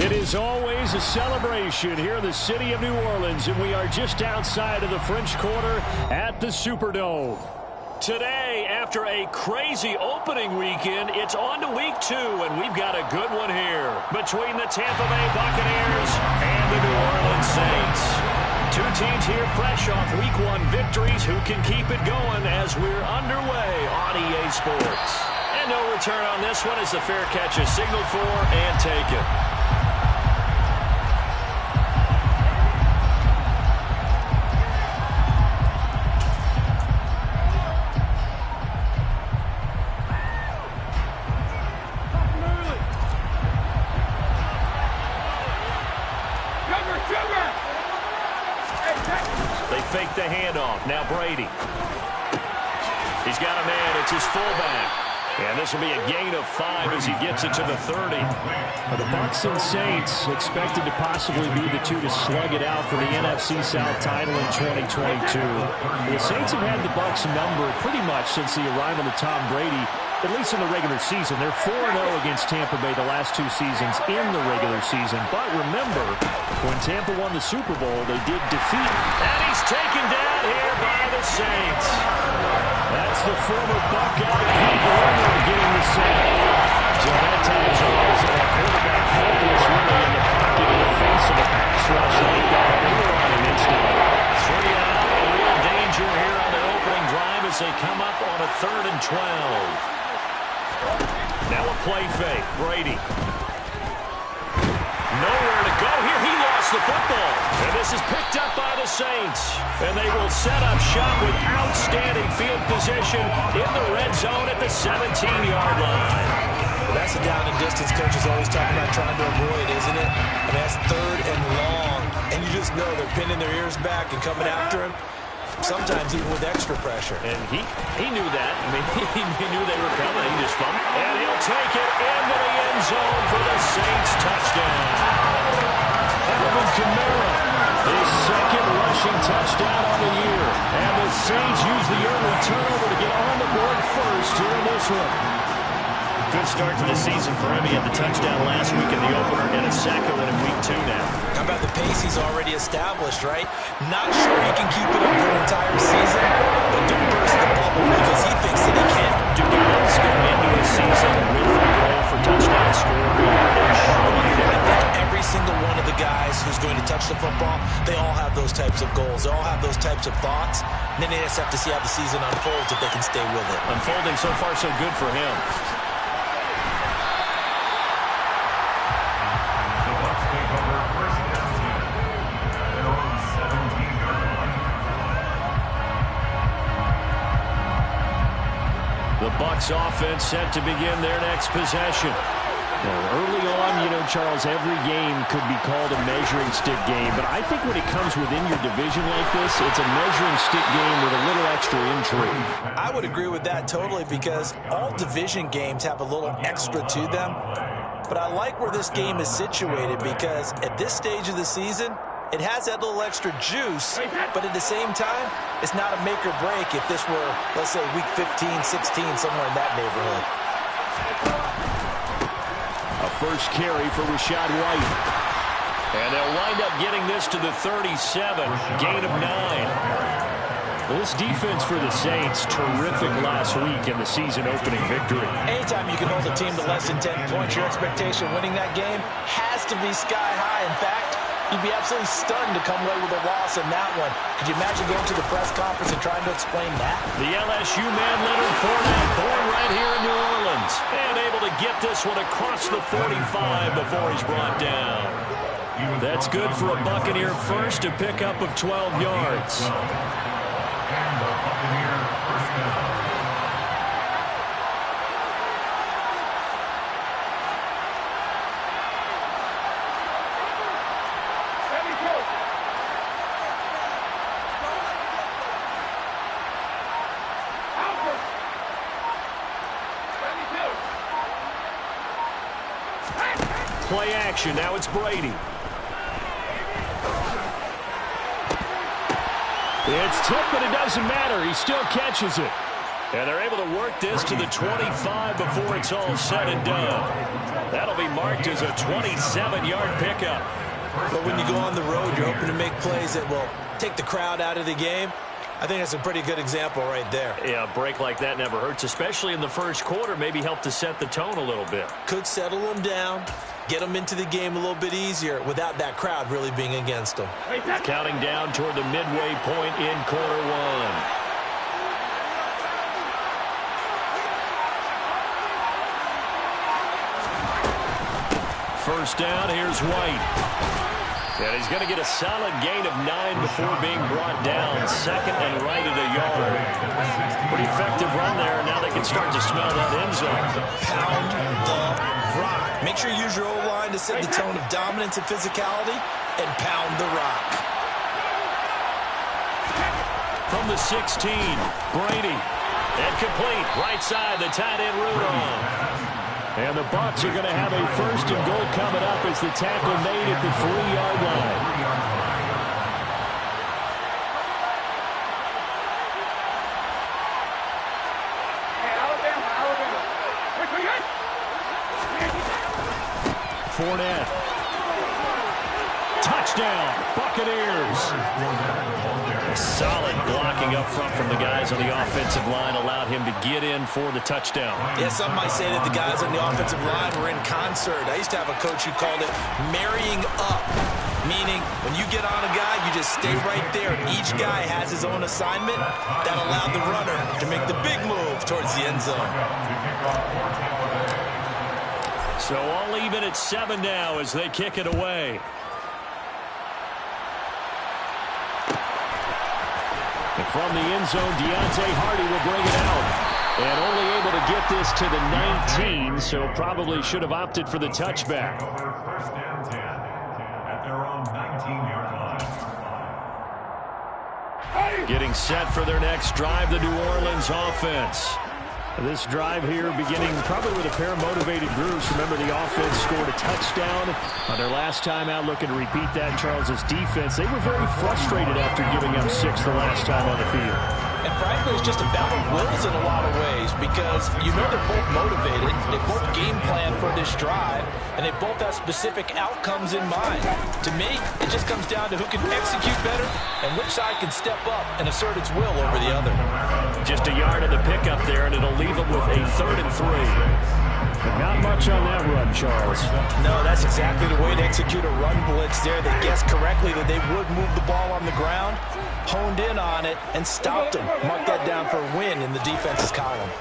It is always a celebration here in the city of New Orleans, and we are just outside of the French Quarter at the Superdome. Today, after a crazy opening weekend, it's on to week 2, and we've got a good one here between the Tampa Bay Buccaneers and the New Orleans Saints. Two teams here fresh off week 1 victories who can keep it going as we're underway on EA Sports. And no return on this one as the fair catch is signaled for and taken. They fake the handoff. Now Brady. He's got a man. It's his fullback. And this will be a gain of 5 as he gets it to the 30. Well, the Bucs and Saints expected to possibly be the two to slug it out for the NFC South title in 2022. The Saints have had the Bucs number pretty much since the arrival of Tom Brady, at least in the regular season. They're 4-0 against Tampa Bay the last 2 seasons in the regular season. But remember, when Tampa won the Super Bowl, they did defeat. And he's taken down here by the Saints. That's the former Buckeye Pete Werner getting the sack. So that time, Charles, a quarterback helpless really in the pocket in the face of a pass rush like that. They were on him instantly. 3 out, a real danger here on the opening drive as they come up on a 3rd and 12. Now a play fake. Brady. Nowhere to go here. He lost the football. And this is picked up by the Saints. And they will set up shop with outstanding field position in the red zone at the 17-yard line. Well, that's the down and distance coaches always talking about trying to avoid, isn't it? I mean, that's 3rd and long. And you just know they're pinning their ears back and coming after him. Sometimes even with extra pressure. And he knew that. I mean, he knew they were coming. He just fumbled. And he'll take it into the end zone for the Saints touchdown. Alvin Kamara, his 2nd rushing touchdown on the year. And the Saints use the early turnover to get on the board first here in this one. Good start to the season for him. He had the touchdown last week in the opener and a 2nd one in week 2 now. How about the pace he's already established, right? Not sure he can keep it up for an entire season, but don't burst the bubble because he thinks that he can. Do guys go into a season with a goal for touchdown scoring? I think every single one of the guys who's going to touch the football, they all have those types of goals. They all have those types of thoughts. And then they just have to see how the season unfolds if they can stay with it. Unfolding so far so good for him. The Bucs offense set to begin their next possession. Well, early on, you know, Charles, every game could be called a measuring stick game. But I think when it comes within your division like this, it's a measuring stick game with a little extra intrigue. I would agree with that totally because all division games have a little extra to them. But I like where this game is situated because at this stage of the season, it has that little extra juice, but at the same time, it's not a make or break if this were, let's say, week 15, 16, somewhere in that neighborhood. A first carry for Rachaad White. And they'll wind up getting this to the 37, gain of 9. This defense for the Saints, terrific last week in the season-opening victory. Anytime you can hold a team to less than 10 points, your expectation winning that game has to be sky high. In fact, you'd be absolutely stunned to come away with a loss in that one. Could you imagine going to the press conference and trying to explain that? The LSU man, Leonard Fournette, born right here in New Orleans, and able to get this one across the 45 before he's brought down. That's good for a Buccaneer first, a pickup of 12 yards. Play action. Now it's Brady. It's tipped, but it doesn't matter. He still catches it. And they're able to work this to the 25 before it's all said and done. That'll be marked as a 27-yard pickup. But when you go on the road, you're hoping to make plays that will take the crowd out of the game. I think that's a pretty good example right there. Yeah, a break like that never hurts, especially in the first quarter. Maybe help to set the tone a little bit. Could settle them down, get them into the game a little bit easier without that crowd really being against them. Counting down toward the midway point in quarter one. First down, here's White. And he's going to get a solid gain of 9 before being brought down. Second and right at a yard. Pretty effective run there. Now they can start to smell that end zone. Pound the rock. Make sure you use your O-line to set the tone of dominance and physicality, and pound the rock. From the 16, Brady. And complete. Right side, the tight end Rudolph. And the Bucs are going to have a first and goal coming up as the tackle made at the 3-yard line. Fournette. Touchdown, Buccaneers. Solid blocking up front from the guys on the offensive line allowed him to get in for the touchdown. Yeah, some might say that the guys on the offensive line were in concert. I used to have a coach who called it marrying up, meaning when you get on a guy, you just stay right there. Each guy has his own assignment that allowed the runner to make the big move towards the end zone. So all even at 7 now as they kick it away. And from the end zone, Deontay Hardy will bring it out. And only able to get this to the 19, so probably should have opted for the touchback. First and 10 at their own 19-yard line. Getting set for their next drive, the New Orleans offense. This drive here beginning probably with a pair of motivated groups. Remember, the offense scored a touchdown on their last time out, looking to repeat that. Charles's defense, they were very frustrated after giving up 6 the last time on the field. And frankly, it's just a battle of wills in a lot of ways because you know they're both motivated. They both game plan for this drive, and they both have specific outcomes in mind. To me, it just comes down to who can execute better and which side can step up and assert its will over the other. Just a yard of the pickup there, and it'll leave them with a 3rd and 3. But not much on that run, Charles. No, that's exactly the way to execute a run blitz there. They guessed correctly that they would move the ball on the ground, honed in on it, and stopped them. Mark that down for a win in the defense's column.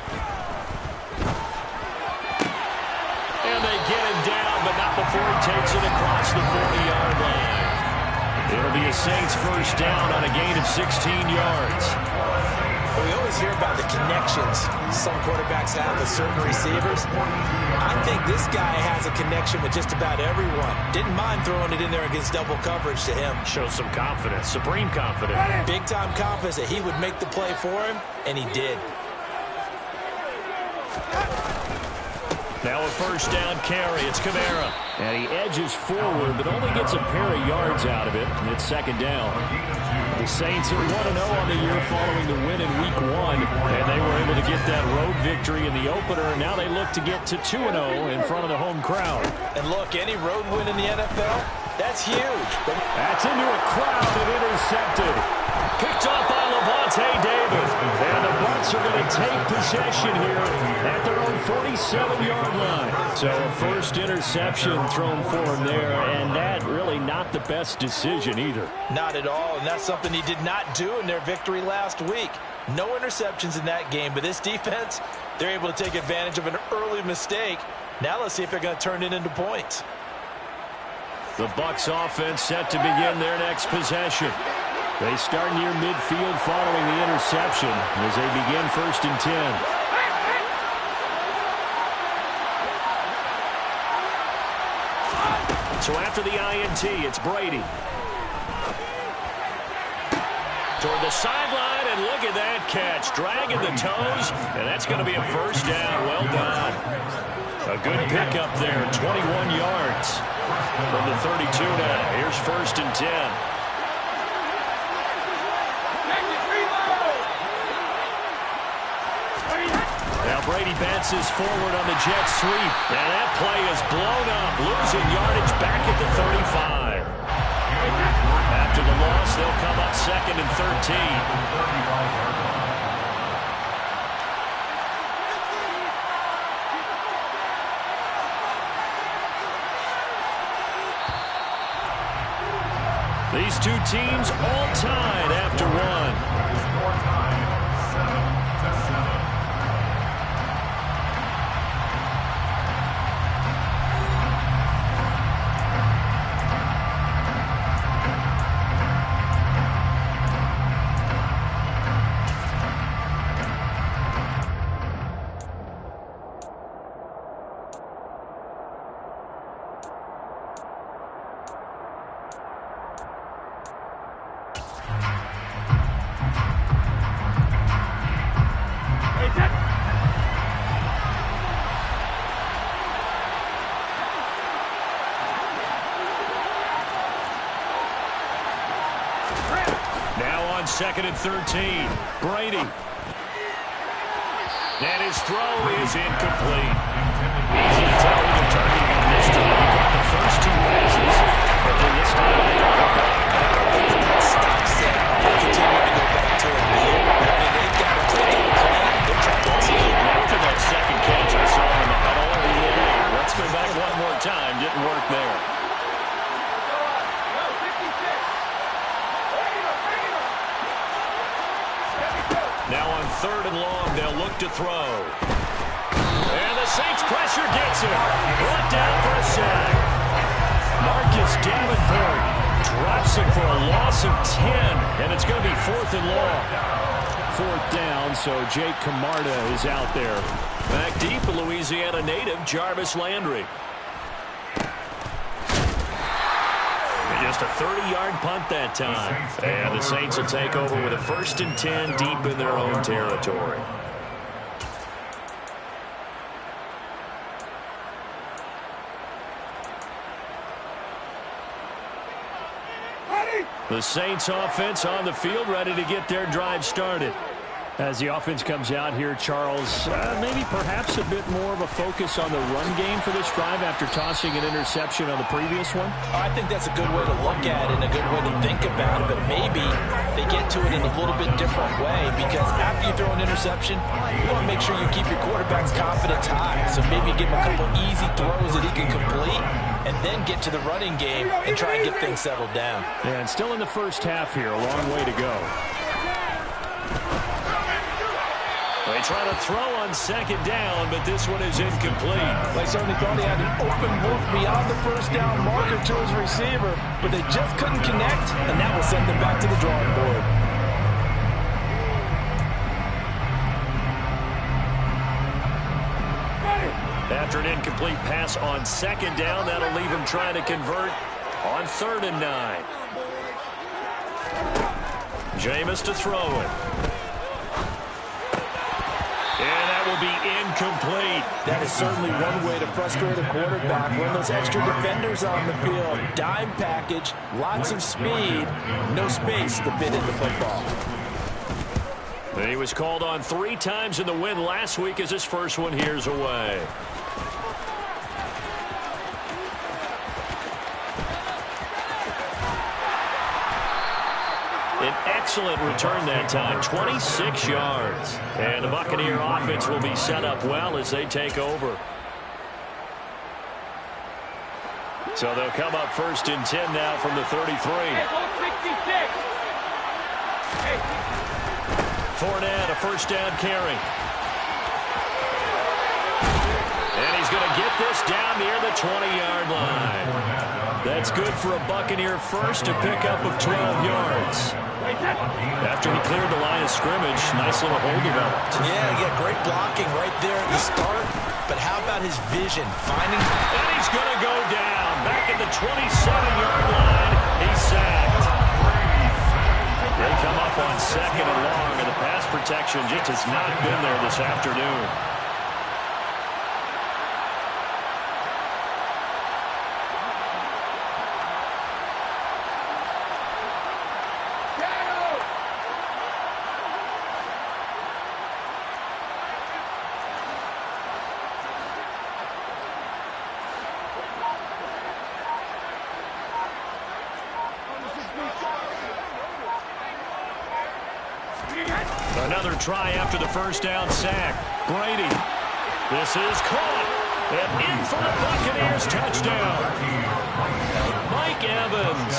And they get him down, but not before he takes it across the 40-yard line. It'll be a Saints first down on a gain of 16 yards. We always hear about the connections some quarterbacks have with certain receivers. I think this guy has a connection with just about everyone. Didn't mind throwing it in there against double coverage to him. Shows some confidence, supreme confidence. Big-time confidence that he would make the play for him, and he did. Now a first down carry. It's Kamara. And he edges forward, but only gets a pair of yards out of it. And it's second down. The Saints are 1-0 on the year following the win in Week 1. And they were able to get that road victory in the opener. And now they look to get to 2-0 in front of the home crowd. And look, any road win in the NFL, that's huge. That's into a crowd and intercepted. Picked off by Levante David. And the Bucs are going to take possession here at their own 47-yard line. So a first interception thrown for him there, and that really not the best decision either. Not at all, and that's something he did not do in their victory last week. No interceptions in that game, but this defense, they're able to take advantage of an early mistake. Now let's see if they're going to turn it into points. The Bucs offense set to begin their next possession. They start near midfield following the interception as they begin 1st and 10. So after the INT, it's Brady. Toward the sideline, and look at that catch. Dragging the toes, and that's going to be a first down. Well done. A good pickup there, 21 yards. From the 32 now, here's 1st and 10. Now Brady bounces forward on the jet sweep. And that play is blown up, losing yardage back at the 35. After the loss, they'll come up 2nd and 13. These two teams all tied after one. Score time, 7-7. Now on 2nd and 13, Brady. And his throw is incomplete. Easy to tell who they're targeting this time. He got the first 2 passes, but then this time they that stops them. They continue to go back to it. They've got to take it clean. They're trying to execute. After that second catch, I saw him in the huddle. Let's go back one more time. Didn't work there. Now on 3rd and long, they'll look to throw. And the Saints pressure gets him. Brought down for a sack. Marcus Davenport drops him for a loss of 10, and it's going to be 4th and long. 4th down, so Jake Camarda is out there. Back deep, a Louisiana native, Jarvis Landry. Just a 30-yard punt that time. And the Saints will take over with a 1st and 10 deep in their own territory. The Saints offense on the field, ready to get their drive started. As the offense comes out here, Charles, maybe perhaps a bit more of a focus on the run game for this drive after tossing an interception on the previous one? I think that's a good way to look at it and a good way to think about it, but maybe they get to it in a little bit different way because after you throw an interception, you want to make sure you keep your quarterback's confidence high. So maybe give him a couple easy throws that he can complete and then get to the running game and try and get things settled down. And still in the first half here, a long way to go. They try to throw on 2nd down, but this one is incomplete. They certainly thought he had an open look beyond the first down marker to his receiver, but they just couldn't connect, and that will send them back to the drawing board. After an incomplete pass on 2nd down, that'll leave him trying to convert on 3rd and 9. Jameis to throw it. And that will be incomplete. That is certainly one way to frustrate a quarterback. Run those extra defenders on the field. Dime package, lots of speed, no space to fit in the football. And he was called on 3 times in the win last week as his first one here's away. An excellent return that time, 26 yards. And the Buccaneer offense will be set up well as they take over. So they'll come up 1st and 10 now from the 33. Fournette, a 1st down carry. And he's going to get this down near the 20-yard line. That's good for a Buccaneer first, a pickup of 12 yards. After he cleared the line of scrimmage, nice little hole developed. Yeah, he got great blocking right there at the start. But how about his vision? Finding... And he's going to go down. Back at the 27-yard line. He's sacked. They come up on 2nd and long, and the pass protection just has not been there this afternoon. Another try after the first down sack. Brady. This is caught. And in for the Buccaneers touchdown. Mike Evans.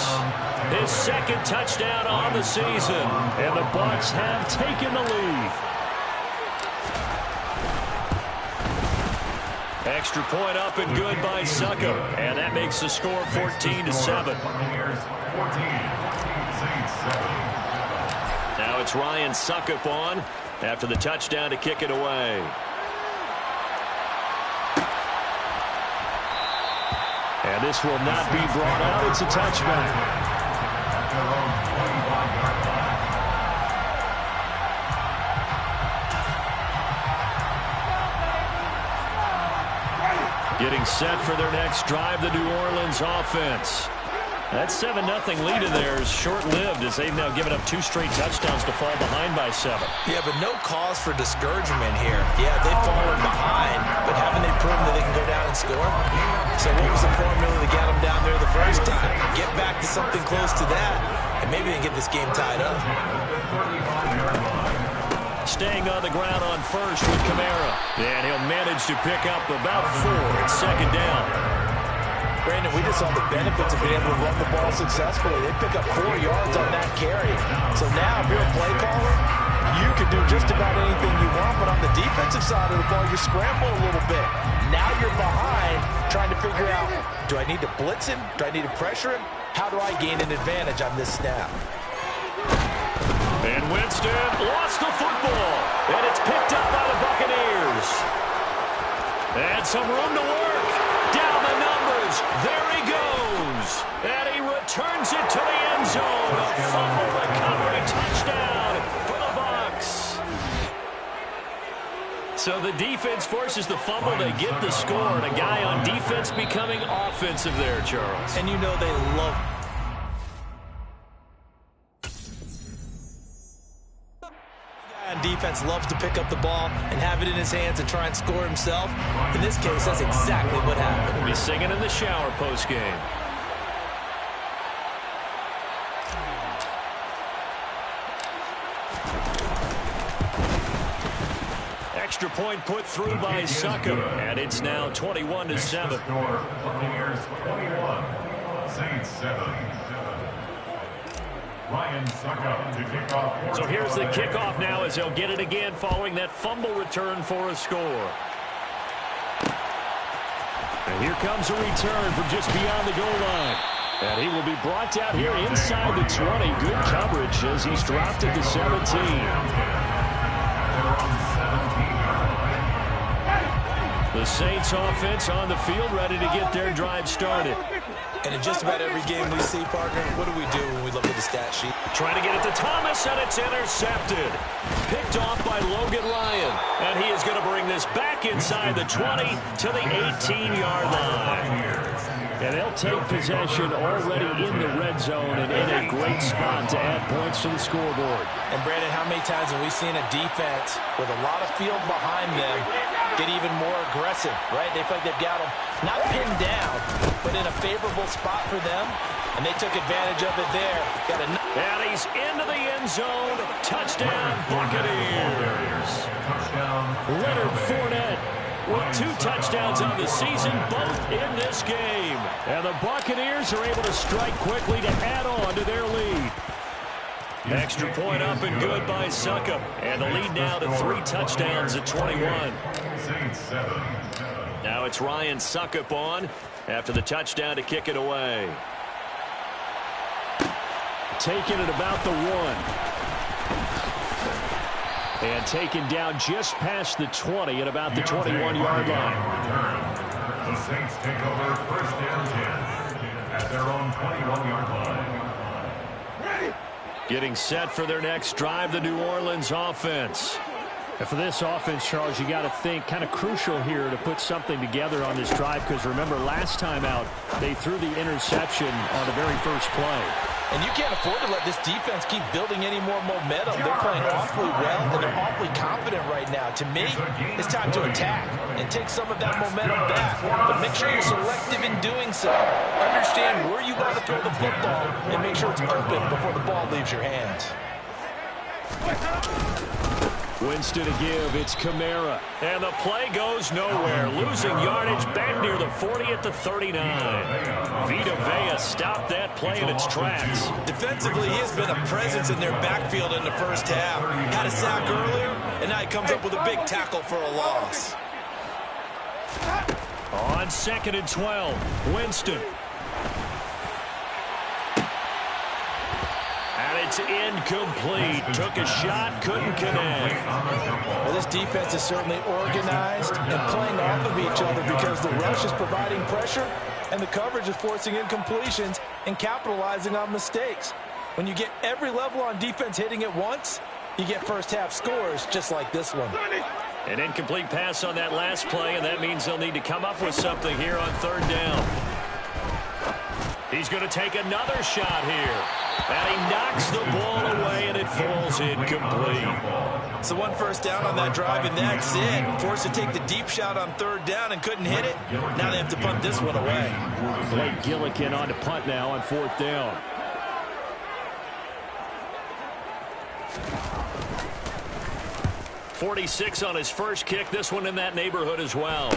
His second touchdown on the season. And the Bucs have taken the lead. Extra point up and good by Succop. And that makes the score 14-7. Now it's Ryan Succop on after the touchdown to kick it away. And this will not be brought out. It's a touchback. Getting set for their next drive, the New Orleans offense. That 7-0 lead in there is short-lived as they've now given up 2 straight touchdowns to fall behind by 7. Yeah, but no cause for discouragement here. Yeah, they've fallen behind, but haven't they proven that they can go down and score? So what was the formula to get them down there the first time? Get back to something close to that, and maybe they get this game tied up. Staying on the ground on first with Kamara. And he'll manage to pick up about 4 at second down. Brandon, we just saw the benefits of being able to run the ball successfully. They pick up 4 yards on that carry. So now, if you're a play caller, you can do just about anything you want. But on the defensive side of the ball, you're scrambling a little bit. Now you're behind, trying to figure out, do I need to blitz him? Do I need to pressure him? How do I gain an advantage on this snap? And Winston lost the football. And it's picked up by the Buccaneers. And some room to work. Down the numbers. There he goes. And he returns it to the end zone. A fumble recovery touchdown for the Bucs. So the defense forces the fumble. They get the score. And a guy on defense becoming offensive there, Charles. And you know they love defense loves to pick up the ball and have it in his hands and try and score himself. In this case, that's exactly what happened. We'll be singing in the shower post-game. Extra point put through by Succop, and it's now 21-7. Buccaneers 21, Saints 7. Ryan Succop to kick off. So here's the kickoff now as they'll get it again following that fumble return for a score. And here comes a return from just beyond the goal line. And he will be brought down here inside the 20. Good coverage as he's dropped at the 17. The Saints offense on the field ready to get their drive started. And in just about every game we see, partner, what do we do when we look at the stat sheet? Trying to get it to Thomas, and it's intercepted. Picked off by Logan Ryan. And he is going to bring this back inside the 20 to the 18-yard line. And they'll take possession already in the red zone and in a great spot to add points to the scoreboard. And, Brandon, how many times have we seen a defense with a lot of field behind them get even more aggressive, right? They feel like they've got them not pinned down, but in a favorable spot for them, and they took advantage of it there. And he's into the end zone. Touchdown, Buccaneers. Leonard Fournette with 2 touchdowns on the season, both in this game. And the Buccaneers are able to strike quickly to add on to their lead. Extra point up and good by Succop. And the lead now to 3 touchdowns at 21. Now it's Ryan Succop on after the touchdown to kick it away. Taking it about the 1. And taken down just past the 20 at about the 21-yard line. The Saints take over first down 10 at their own 21-yard line. Getting set for their next drive, the New Orleans offense. And for this offense, Charles, you got to think kind of crucial here to put something together on this drive, because remember last time out they threw the interception on the very first play. And you can't afford to let this defense keep building any more momentum. They're playing awfully well, and they're awfully confident right now. To me, it's time to attack and take some of that momentum back. But make sure you're selective in doing so. Understand where you want to throw the football and make sure it's open before the ball leaves your hands. Winston to give. It's Kamara. And the play goes nowhere. Losing yardage back near the 40 at the 39. Vita Vea stopped that play in its tracks. Defensively, he has been a presence in their backfield in the first half. Had a sack earlier, and now he comes up with a big tackle for a loss. On 2nd and 12, Winston. And it's incomplete. Took a shot, couldn't connect. Well, this defense is certainly organized and playing off of each other because the rush is providing pressure and the coverage is forcing incompletions and capitalizing on mistakes. When you get every level on defense hitting at once, you get first half scores just like this one. An incomplete pass on that last play, and that means they'll need to come up with something here on 3rd down. He's going to take another shot here. And he knocks the ball away, and it falls incomplete. So 1 first down on that drive, and that's it. Forced to take the deep shot on 3rd down and couldn't hit it. Now they have to punt this one away. Blake Gillikin on to punt now on 4th down. .46 on his first kick. This one in that neighborhood as well.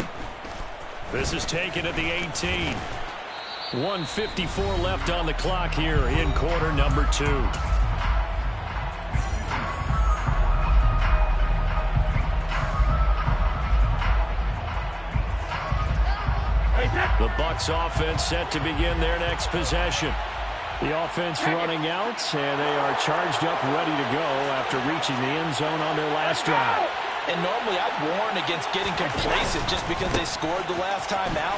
This is taken at the 18. 1:54 left on the clock here in quarter number 2. The Bucs offense set to begin their next possession. The offense running out, and they are charged up, ready to go after reaching the end zone on their last drive. And normally I'd warn against getting complacent just because they scored the last time out.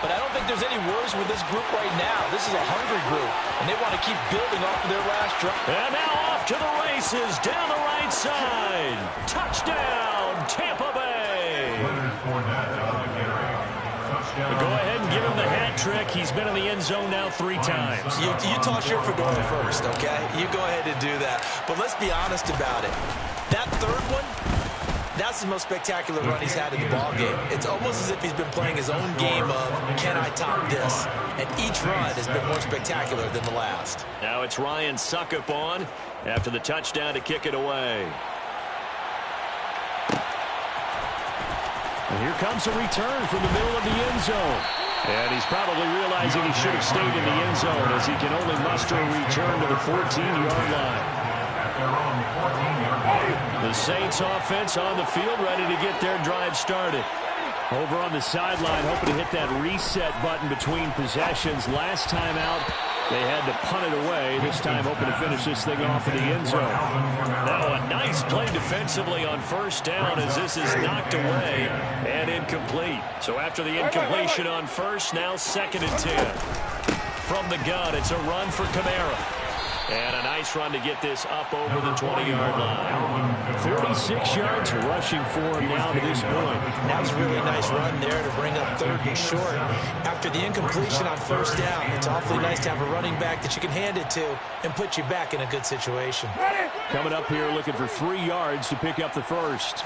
But I don't think there's any worries with this group right now. This is a hungry group, and they want to keep building off of their last drive. And now off to the races down the right side. Touchdown, Tampa Bay. Go ahead and give him the hat trick. He's been in the end zone now 3 times. You toss your fedora first, okay? You go ahead and do that. But let's be honest about it. That 3rd one, that's the most spectacular run he's had in the ballgame. It's almost as if he's been playing his own game of, can I top this? And each run has been more spectacular than the last. Now it's Ryan Suckup on after the touchdown to kick it away. And here comes a return from the middle of the end zone. And he's probably realizing he should have stayed in the end zone as he can only muster a return to the 14-yard line. The Saints offense on the field ready to get their drive started. Over on the sideline, hoping to hit that reset button between possessions. Last time out, they had to punt it away. This time hoping to finish this thing off in the end zone. Now a nice play defensively on 1st down as this is knocked away and incomplete. So after the incompletion on 1st, now 2nd and 10. From the gun, it's a run for Kamara. And a nice run to get this up over the 20-yard line. 46 yards rushing for him now to this point. That was a really nice run there to bring up 3rd and short. After the incompletion on 1st down, it's awfully nice to have a running back that you can hand it to and put you back in a good situation. Coming up here looking for 3 yards to pick up the first.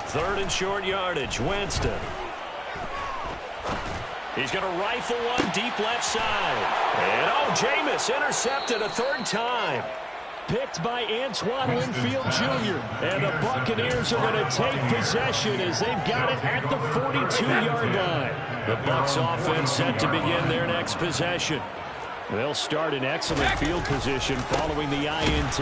3rd and short yardage, Winston. He's going to rifle one deep left side. And Jameis intercepted a 3rd time. Picked by Antoine Winfield Jr. And the Buccaneers are going to take possession as they've got it at the 42-yard line. The Bucs offense set to begin their next possession. They'll start in excellent field position following the INT.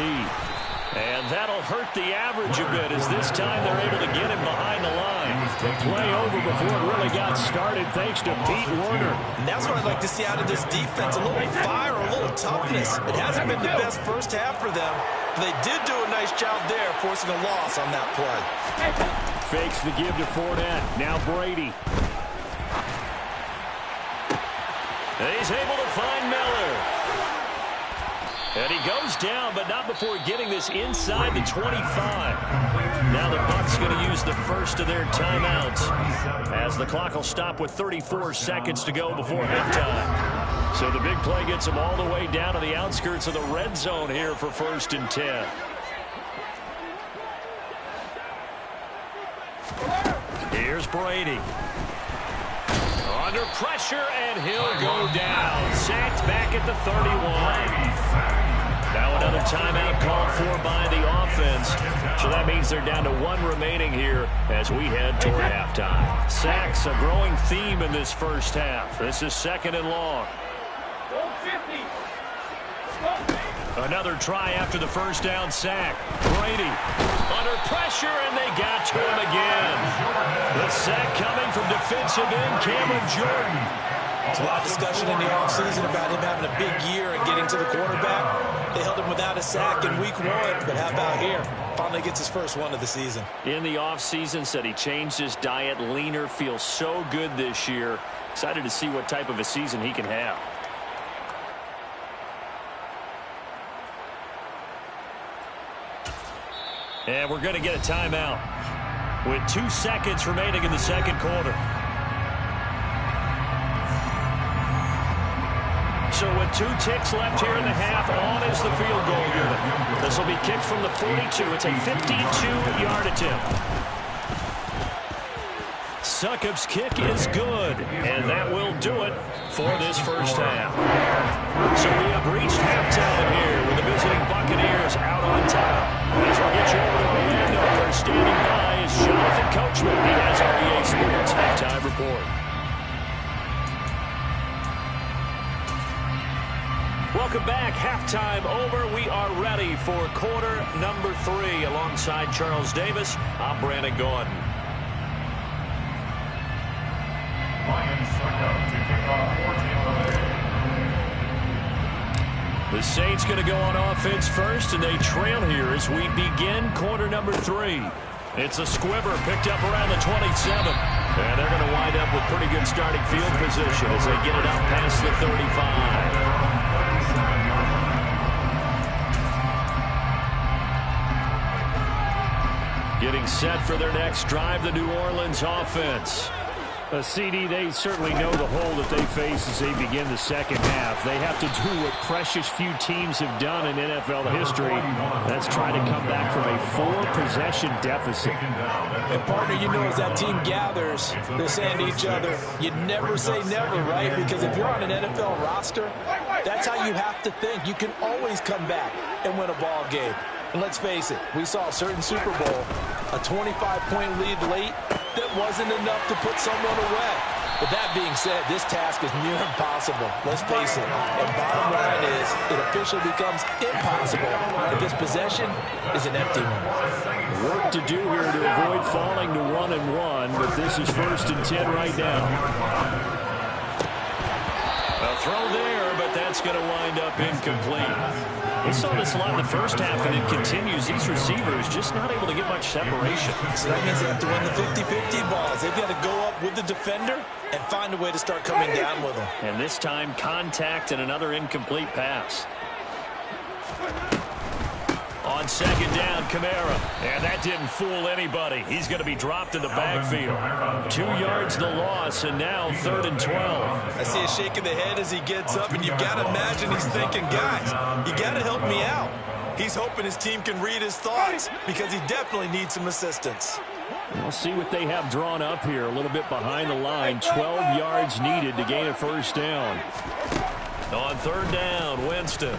And that'll hurt the average a bit as this time they're able to get him behind the line. The play over before it really got started thanks to Pete Werner. And that's what I'd like to see out of this defense, a little fire, a little toughness. It hasn't been the best first half for them, but they did do a nice job there forcing a loss on that play. Fakes the give to Fournette. Now Brady. And he's able to find Miller. And he goes down, but not before getting this inside the 25. Now the Bucs going to use the first of their timeouts as the clock will stop with 34 seconds to go before halftime. So the big play gets them all the way down to the outskirts of the red zone here for 1st and 10. Here's Brady. Under pressure, and he'll go down. Sacked back at the 31. Now another timeout called for by the offense. So that means they're down to 1 remaining here as we head toward halftime. Sacks, a growing theme in this first half. This is 2nd and long. Another try after the first down sack. Brady under pressure, and they got to him again. The sack coming from defensive end Cameron Jordan. There's a lot of discussion in the offseason about him having a big year and getting to the quarterback. They held him without a sack in week 1, but how about here? Finally gets his first one of the season. In the offseason, said he changed his diet, leaner, feels so good this year. Excited to see what type of a season he can have. And we're going to get a timeout with 2 seconds remaining in the second quarter. So with 2 ticks left here in the half, on is the field goal unit. This will be kicked from the 42. It's a 52-yard attempt. Sukup's kick is good, and that will do it for this first half. So we have reached halftime here with the visiting Buccaneers out on top. As we get you over to Orlando, where standing by is Jonathan Coachman. He has our EA Sports halftime report. Welcome back. Halftime over. We are ready for quarter number 3. Alongside Charles Davis, I'm Brandon Gordon. Lions start out to kick off 14 The Saints going to go on offense first, and they trail here as we begin quarter number 3. It's a squibber picked up around the 27. And they're going to wind up with pretty good starting field position as they get it up past the 35. Getting set for their next drive, the New Orleans offense. CD, they certainly know the hole that they face as they begin the second half. They have to do what precious few teams have done in NFL history. That's try to come back from a 4-possession deficit. And partner, you know, as that team gathers, they're saying to each other, you never say never, right? Because if you're on an NFL roster, that's how you have to think. You can always come back and win a ball game. And let's face it, we saw a certain Super Bowl, a 25-point lead late, that wasn't enough to put someone away. But that being said, this task is near impossible. Let's face it. And bottom line is, it officially becomes impossible if this possession is an empty one. Work to do here to avoid falling to 1-1, but this is 1st and 10 right now. A throw there, but that's going to wind up incomplete. We saw this a lot in the first half, and it continues. These receivers just not able to get much separation. So that means they have to win the 50-50 balls. They've got to go up with the defender and find a way to start coming down with them. And this time, contact and another incomplete pass. On second down, Kamara. And that didn't fool anybody. He's going to be dropped in the backfield. 2 yards the loss, and now 3rd and 12. I see a shake of the head as he gets up, and you've got to imagine he's thinking, guys, you got to help me out. He's hoping his team can read his thoughts because he definitely needs some assistance. We'll see what they have drawn up here. A little bit behind the line. 12 yards needed to gain a first down. On 3rd down, Winston.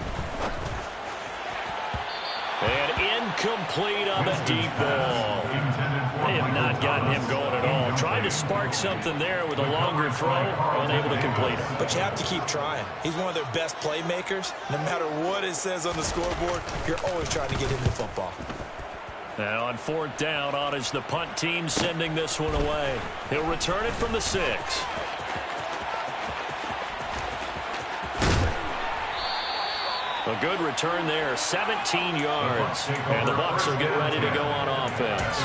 And incomplete on the deep ball. They have not gotten him going at all. Tried to spark something there with a longer throw, unable to complete it. But you have to keep trying. He's one of their best playmakers. No matter what it says on the scoreboard, you're always trying to get him the football. Now on 4th down, on is the punt team sending this one away. He'll return it from the 6. A good return there, 17 yards. And the Bucs will get ready to go on offense.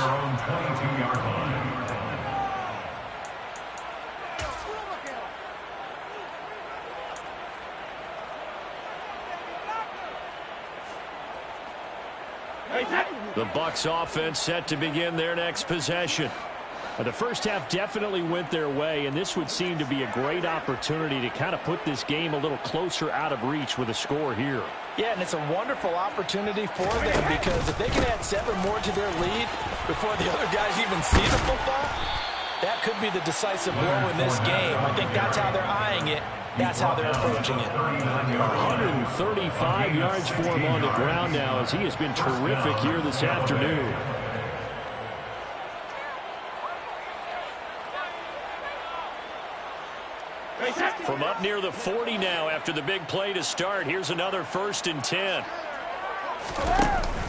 The Bucs offense set to begin their next possession. The first half definitely went their way, and this would seem to be a great opportunity to kind of put this game a little closer out of reach with a score here. Yeah, and it's a wonderful opportunity for them because if they can add 7 more to their lead before the other guys even see the football, that could be the decisive blow in this game. I think that's how they're eyeing it, That's how they're approaching it. 135 yards for him on the ground now, as he has been terrific here this afternoon. From up near the 40 now after the big play to start. Here's another 1st and 10.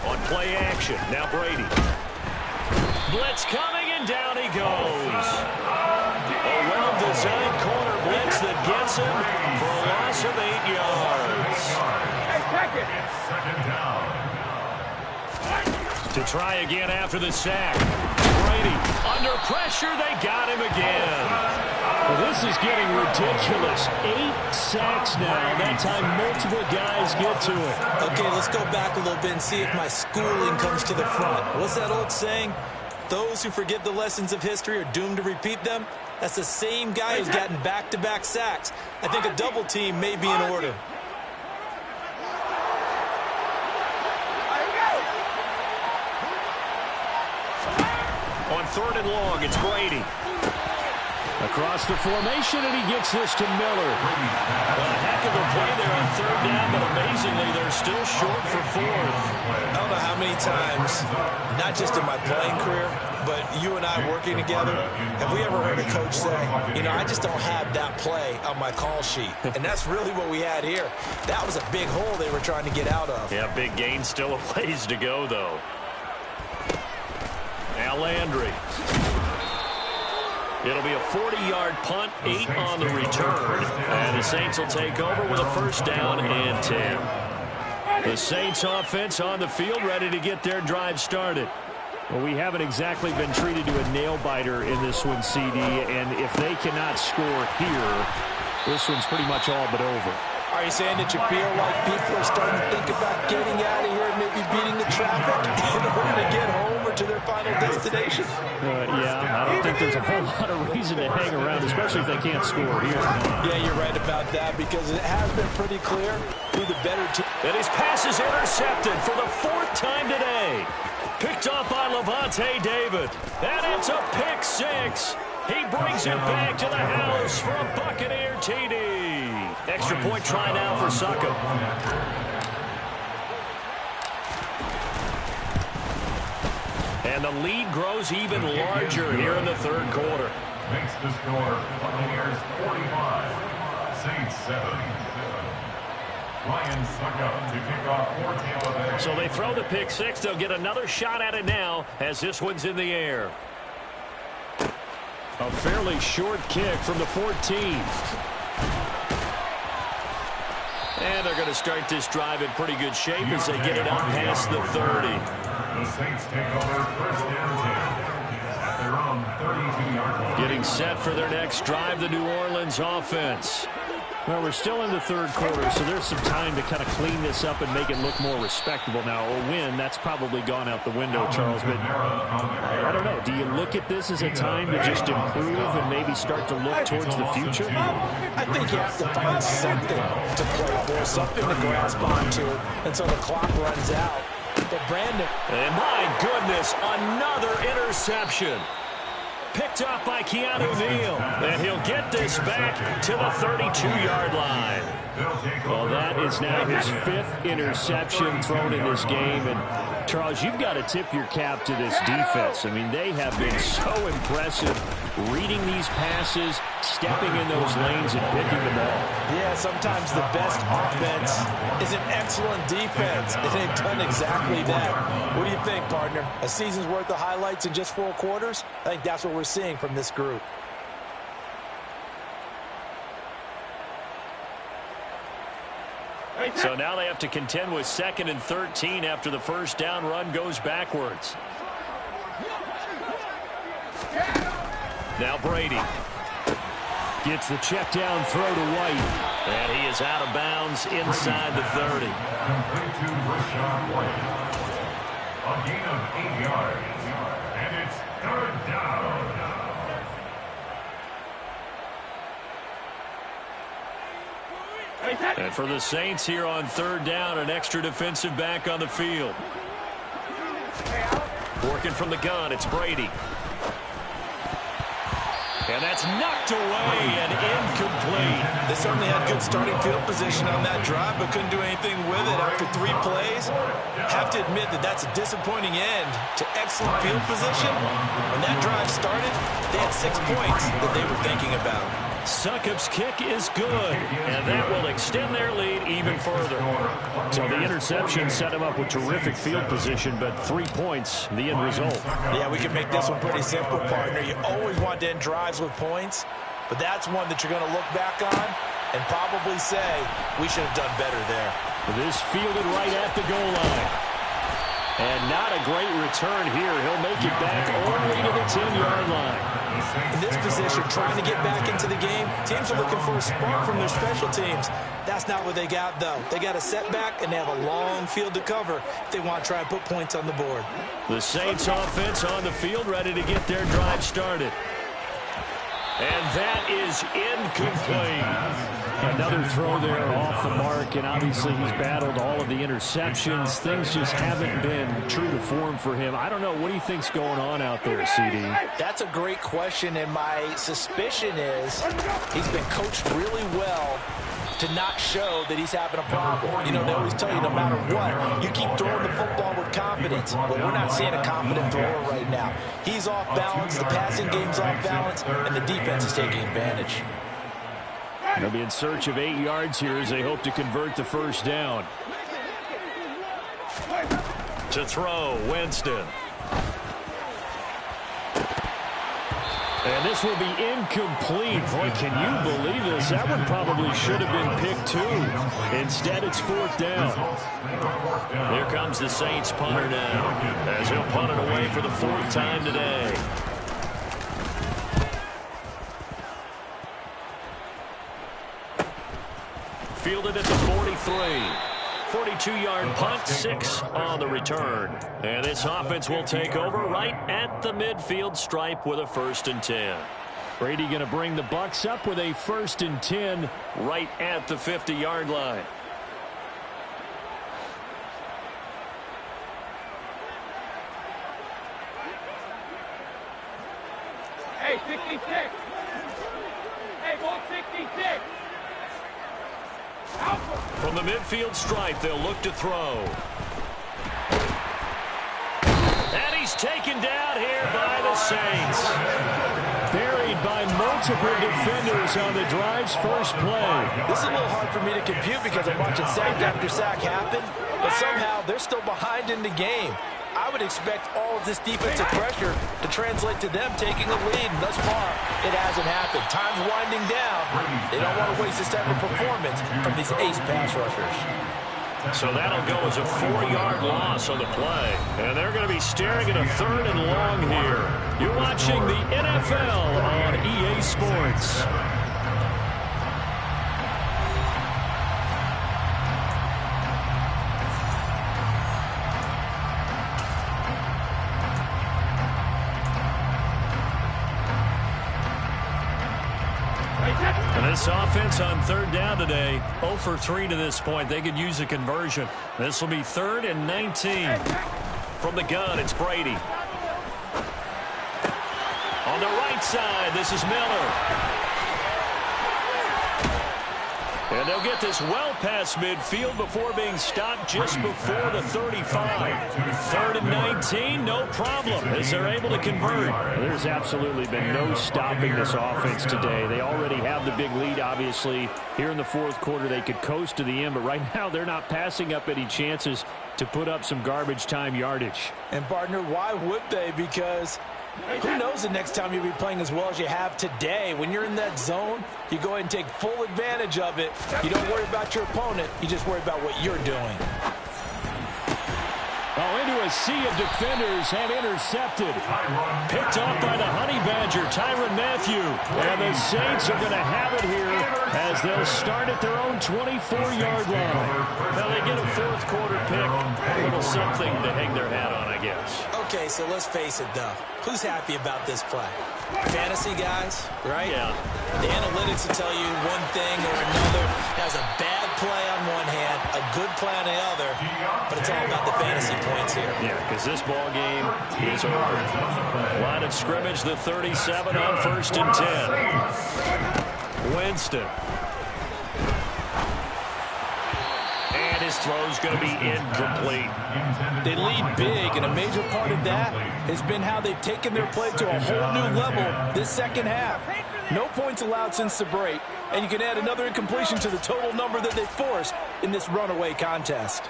On play action. Now Brady. Blitz coming, and down he goes. A well-designed corner blitz that gets him for a loss of 8 yards. To try again after the sack. Brady under pressure. They got him again. Well, this is getting ridiculous. 8 sacks now. That time multiple guys get to it. Okay, let's go back a little bit and see if my schooling comes to the front. What's that old saying? Those who forget the lessons of history are doomed to repeat them. That's the same guy who's gotten back-to-back sacks. I think a double team may be in order. On 3rd and long, it's Brady. Across the formation, and he gets this to Miller. Well, a heck of a play there on 3rd down, but amazingly, they're still short for 4th. I don't know how many times, not just in my playing career, but you and I working together, have we ever heard a coach say, you know, I just don't have that play on my call sheet. And that's really what we had here. That was a big hole they were trying to get out of. Yeah, big gain, still a ways to go, though. Now Landry. It'll be a 40-yard punt, 8 on the return. And the Saints will take over with a 1st down and 10. The Saints offense on the field, ready to get their drive started. Well, we haven't exactly been treated to a nail-biter in this one, CD. And if they cannot score here, this one's pretty much all but over. Are you saying that you feel like people are starting to think about getting out of here and maybe beating the traffic in order to get home or to their final destination? Yeah, I don't think there's a whole lot of reason to hang around, especially if they can't score here. Yeah, you're right about that, because it has been pretty clear who the better team. And his pass is intercepted for the 4th time today. Picked off by Levante David. And it's a pick 6. He brings it back to the house for a Buccaneer TD. Extra point try now for Suckup. And the lead grows even larger here in the 3rd quarter. Makes the score Buccaneers 45, Saints 7. Ryan Suckup to kick off for Tampa Bay. So they throw the pick 6. They'll get another shot at it now as this one's in the air. A fairly short kick from the 14. And they're going to start this drive in pretty good shape as they get it out past the 30. The Saints take over 1st and 10 at their own 32-yard line. Getting set for their next drive, the New Orleans offense. Well, we're still in the 3rd quarter, so there's some time to kind of clean this up and make it look more respectable. Now, a win, that's probably gone out the window, Charles, but I don't know. Do you look at this as a time to just improve and maybe start to look towards the future? I think you have to find something to play for, something to grasp onto until the clock runs out. But Brandon. And my goodness, another interception. Picked up by Keanu Neal. And he'll get this back to the 32-yard line. Well, that is now his 5th interception thrown in this game. And, Charles, you've got to tip your cap to this defense. I mean, they have been so impressive reading these passes, stepping in those lanes, and picking them off. Yeah, sometimes the best offense is an excellent defense, and they've done exactly that. What do you think, partner? A season's worth of highlights in just 4 quarters? I think that's what we're seeing from this group. So now they have to contend with 2nd and 13 after the 1st down run goes backwards. Now Brady gets the check down throw to White. And he is out of bounds inside the 30. Complete to Rashawn White. A gain of 8 yards. And it's 3rd down. And for the Saints here on 3rd down, an extra defensive back on the field. Working from the gun, it's Brady. And that's knocked away and incomplete. They certainly had good starting field position on that drive, but couldn't do anything with it after 3 plays. Have to admit that that's a disappointing end to excellent field position. When that drive started, they had 6 points that they were thinking about. Succop's kick is good, and that will extend their lead even further. So the interception set him up with terrific field position, but 3 points, the end result. Yeah, we can make this one pretty simple, partner. You always want to end drives with points, but that's one that you're going to look back on and probably say, we should have done better there. This fielded right at the goal line. And not a great return here. He'll make it back only to the 10-yard line. In this position, trying to get back into the game, teams are looking for a spark from their special teams. That's not what they got, though. They got a setback, and they have a long field to cover if they want to try and put points on the board. The Saints offense on the field, ready to get their drive started. And that is incomplete. Another throw there off the mark, and obviously he's battled all of the interceptions. Things just haven't been true to form for him. I don't know. What do you think's going on out there, CD? That's a great question, and my suspicion is he's been coached really well to not show that he's having a problem. You know, they always tell you no matter what, you keep throwing the football with confidence. But we're not seeing a confident thrower right now. He's off balance, the passing game's off balance, and the defense is taking advantage. They'll be in search of 8 yards here as they hope to convert the first down. To throw, Winston. And this will be incomplete. Boy, can you believe this? That one probably should have been picked too. Instead, it's 4th down. Here comes the Saints punter now, as he'll punt it away for the 4th time today. Fielded at the 43. 42-yard punt, 6 on the return. And this offense will take over right at the midfield stripe with a 1st and 10. Brady going to bring the Bucs up with a 1st and 10 right at the 50-yard line. Hey, 66. Hey, ball 66. From the midfield stripe, they'll look to throw. And he's taken down here by the Saints. Buried by multiple defenders on the drive's first play. This is a little hard for me to compute because I'm watching sack after sack happen, but somehow they're still behind in the game. I would expect all of this defensive pressure to translate to them taking a lead, and thus far, it hasn't happened. Time's winding down. They don't want to waste this type of performance from these ace pass rushers. So that'll go as a 4-yard loss on the play. And they're going to be staring at a 3rd and long here. You're watching the NFL on EA Sports. And this offense on 3rd down today, 0 for 3 to this point. They could use a conversion. This will be 3rd and 19. From the gun, it's Brady. On the right side, this is Miller. And they'll get this well past midfield before being stopped just before the 35. 3rd and 19, no problem, as they're able to convert. There's absolutely been no stopping this offense today. They already have the big lead, obviously. Here in the 4th quarter, they could coast to the end, but right now they're not passing up any chances to put up some garbage time yardage. And, partner, why would they? Because who knows the next time you'll be playing as well as you have today. When you're in that zone, you go ahead and take full advantage of it. You don't worry about your opponent. You just worry about what you're doing. Oh, into a sea of defenders and intercepted. Picked off by the Honey Badger, Tyrann Mathieu. And the Saints are going to have it here as they'll start at their own 24-yard line. Now they get a 4th quarter pick. A little something to hang their hat on, I guess. Okay, so let's face it, though. Who's happy about this play? Fantasy guys, right? Yeah. The analytics will tell you one thing or another. Has a bad play on one hand, a good play on the other, but it's all about the fantasy points here. Yeah, because this ball game is over. Line of scrimmage, the 37 on 1st and 10. Winston. And his throw's going to be incomplete. They lead big, and a major part of that has been how they've taken their play to a whole new level this second half. No points allowed since the break, and you can add another incompletion to the total number that they forced in this runaway contest.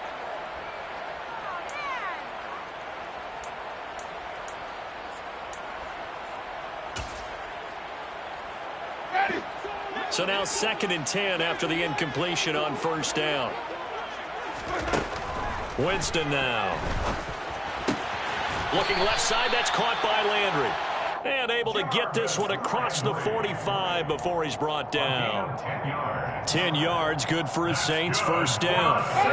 So now 2nd and 10 after the incompletion on 1st down. Winston now. Looking left side, that's caught by Landry. And able to get this one across the 45 before he's brought down. 10 yards, good for his Saints, 1st down. 1st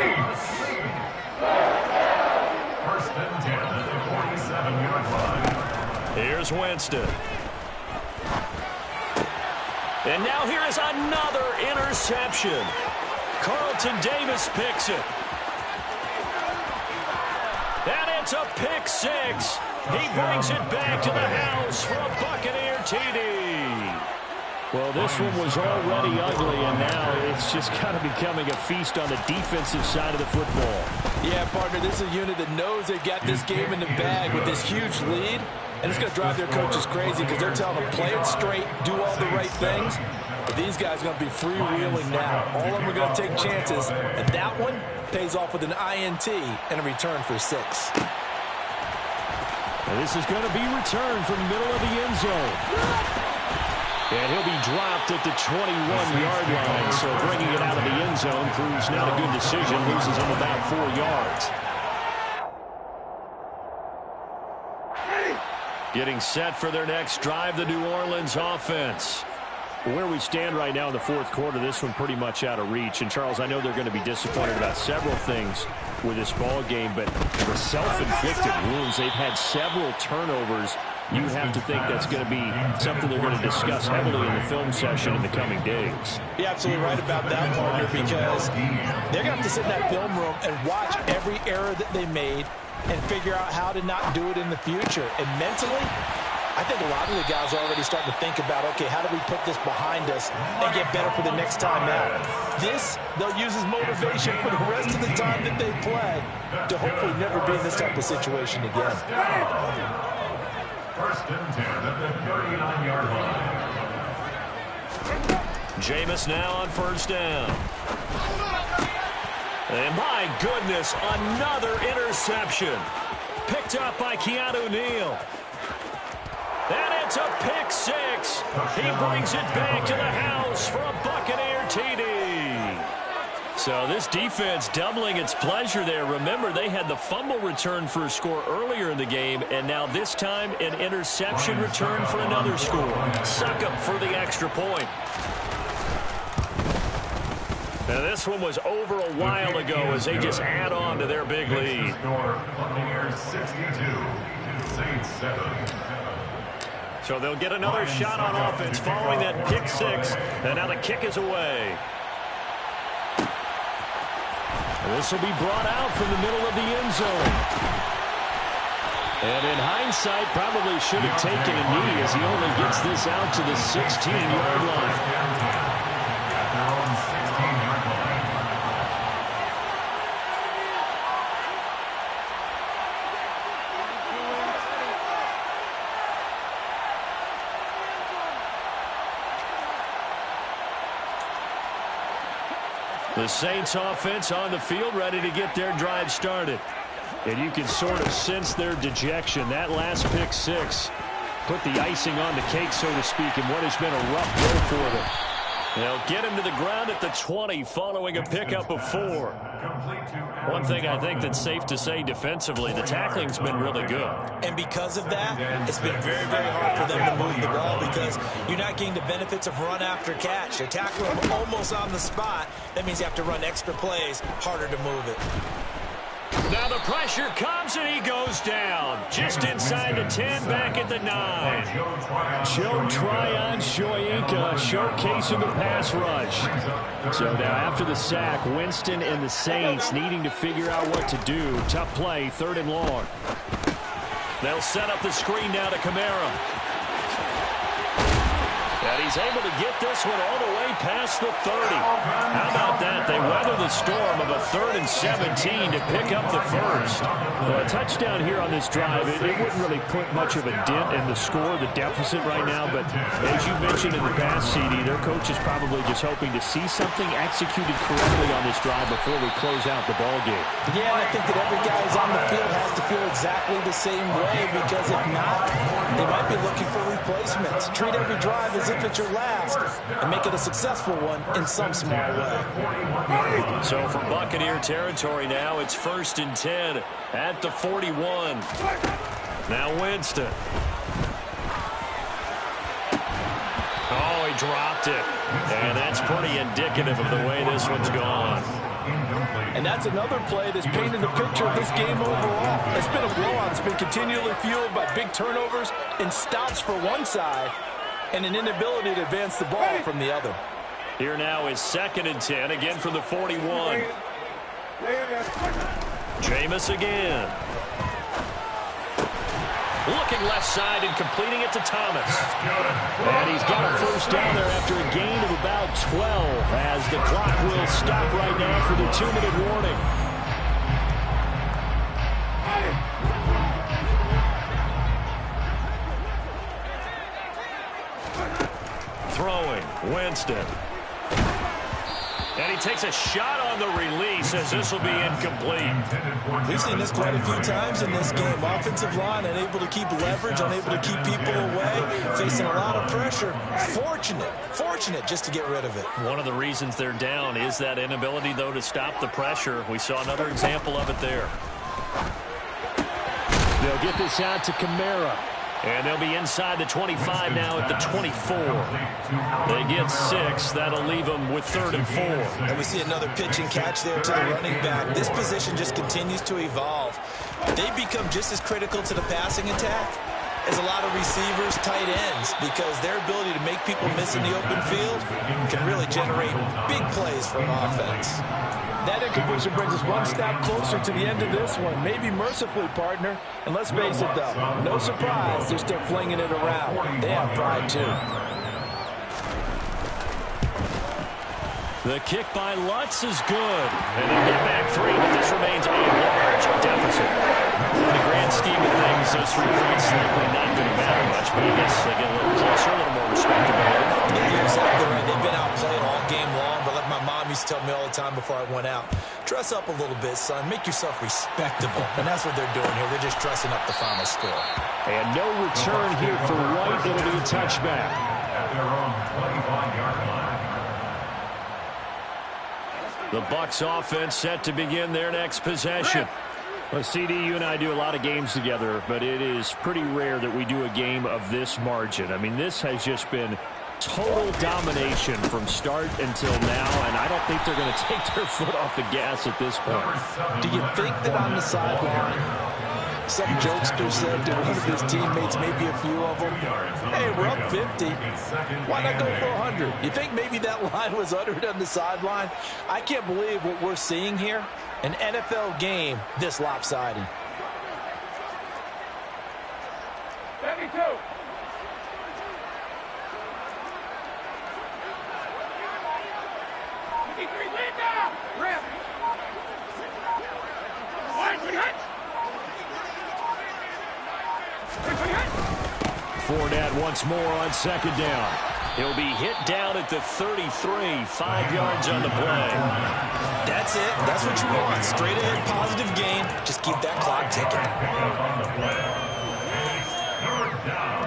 and 10 at the 47-yard line. Here's Winston. And now here is another interception. Carlton Davis picks it. And it's a pick 6. He brings it back to the house for a Buccaneer TD. Well, this one was already ugly, and now it's just kind of becoming a feast on the defensive side of the football. Yeah, partner, this is a unit that knows they've got this game in the bag with this huge lead, and it's going to drive their coaches crazy because they're telling them play it straight, do all the right things. But these guys are going to be freewheeling now. All of them are going to take chances, and that one pays off with an INT and a return for 6. And this is going to be returned from the middle of the end zone. And he'll be dropped at the 21-yard line, so bringing it out of the end zone proves not a good decision, loses him about 4 yards. Getting set for their next drive, the New Orleans offense. Where we stand right now in the 4th quarter, this one pretty much out of reach. And, Charles, I know they're going to be disappointed about several things with this ball game, but the self-inflicted wounds, they've had several turnovers. You have to think that's going to be something they're going to discuss heavily in the film session in the coming days. You're absolutely right about that, partner, because they're going to have to sit in that film room and watch every error that they made and figure out how to not do it in the future. And mentally, I think a lot of the guys are already starting to think about, okay, how do we put this behind us and get better for the next time out? This, they'll use as motivation for the rest of the time that they play to hopefully never be in this type of situation again. 1st and 10 at the 39-yard line. Jameis now on 1st down. And my goodness, another interception. Picked up by Keanu Neal. And it's a pick 6. He brings it back to the house for a Buccaneer TD. So this defense doubling its pleasure there. Remember, they had the fumble return for a score earlier in the game, and now this time an interception return for another score. Suck up for the extra point. Now this one was over a while ago as they just add on to their big lead. Buccaneers 62, Saints 7. So they'll get another shot on offense following that pick 6, and now the kick is away. This will be brought out from the middle of the end zone. And in hindsight, probably should have taken a knee as he only gets this out to the 16-yard line. The Saints offense on the field, ready to get their drive started. And you can sort of sense their dejection. That last pick 6 put the icing on the cake, so to speak, in what has been a rough go for them. They'll get him to the ground at the 20 following a pickup of 4. One thing I think that's safe to say defensively, the tackling's been really good. And because of that, it's been very, very hard for them to move the ball because you're not getting the benefits of run after catch. You're tackling them almost on the spot. That means you have to run extra plays, harder to move it. Now the pressure comes and he goes down. Just inside the 10, back at the 9. Joe Tryon Shoyinka showcasing the pass rush. So now after the sack, Winston and the Saints needing to figure out what to do. Tough play, 3rd and long. They'll set up the screen now to Kamara. And he's able to get this one all the way past the 30. How about that? They weather the storm of a 3rd and 17 to pick up the first. Well, a touchdown here on this drive, it wouldn't really put much of a dent in the score, the deficit right now. But as you mentioned in the past, CD, their coach is probably just hoping to see something executed correctly on this drive before we close out the ball game. Yeah, and I think that every guy who's on the field has to feel exactly the same way, because if not, they might be looking for replacements. Treat every drive as if it's your last and make it a successful one in some small way. So from Buccaneer territory now, it's 1st and 10 at the 41. Now Winston. Oh, he dropped it. And that's pretty indicative of the way this one's gone. And that's another play that's painted the picture of this game overall. It's been a blowout. It's been continually fueled by big turnovers and stops for one side and an inability to advance the ball from the other. Here now is 2nd and 10, again from the 41. Jameis again. Looking left side and completing it to Thomas. And he's got a first down there after a gain of about 12, as the clock will stop right now for the 2-minute warning. Throwing, Winston. And he takes a shot on the release, as this will be incomplete. We've seen this quite a few times in this game. Offensive line unable to keep leverage, unable to keep people away, facing a lot of pressure. Fortunate just to get rid of it. One of the reasons they're down is that inability, though, to stop the pressure. We saw another example of it there. They'll get this out to Kamara. And they'll be inside the 25 now at the 24. They get 6. That'll leave them with 3rd and 4. And we see another pitch and catch there to the running back. This position just continues to evolve. They become just as critical to the passing attack as a lot of receivers, tight ends, because their ability to make people miss in the open field can really generate big plays from offense. That incompletion brings us one step closer to the end of this one. Maybe mercifully, partner. And let's face it, though, no surprise, they're still flinging it around. They have pride, too. The kick by Lutz is good. And they get back 3, but this remains a large deficit. In the grand scheme of things, those 3 points likely not going to matter much, but I guess they get a little closer, a little more respectable. Yeah, you're exactly right. They've been outplayed all game long, but like my mom used to tell me all the time before I went out, dress up a little bit, son. Make yourself respectable. And that's what they're doing here. They're just dressing up the final score. And no return here for White. It'll be a touchback. At their own 25-yard line. The Bucs offense set to begin their next possession. Well, CD, you and I do a lot of games together, but it is pretty rare that we do a game of this margin. I mean, this has just been total domination from start until now, and I don't think they're going to take their foot off the gas at this point. Do you think that on the sideline, some jokester said to one of his teammates, maybe a few of them, hey, we're up 50. Why not go for 100? You think maybe that line was uttered on the sideline? I can't believe what we're seeing here. An NFL game this lopsided. 72. Fournette once more on 2nd down. He'll be hit down at the 33, 5 yards on the play. That's it. That's what you want. Straight ahead, positive gain. Just keep that clock ticking. On the play. Third down.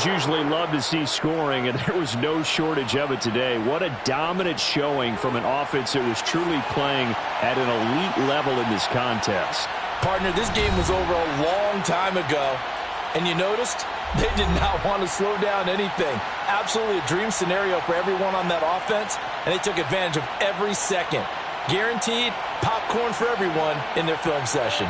Fans usually love to see scoring, and there was no shortage of it today. What a dominant showing from an offense that was truly playing at an elite level in this contest. Partner, this game was over a long time ago, and you noticed they did not want to slow down anything. Absolutely a dream scenario for everyone on that offense, and they took advantage of every second. Guaranteed popcorn for everyone in their film session.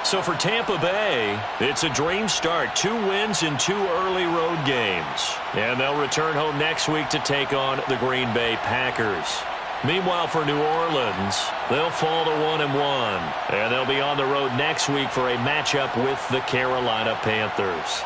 So for Tampa Bay, it's a dream start. 2 wins in 2 early road games. And they'll return home next week to take on the Green Bay Packers. Meanwhile, for New Orleans, they'll fall to 1-1. And they'll be on the road next week for a matchup with the Carolina Panthers.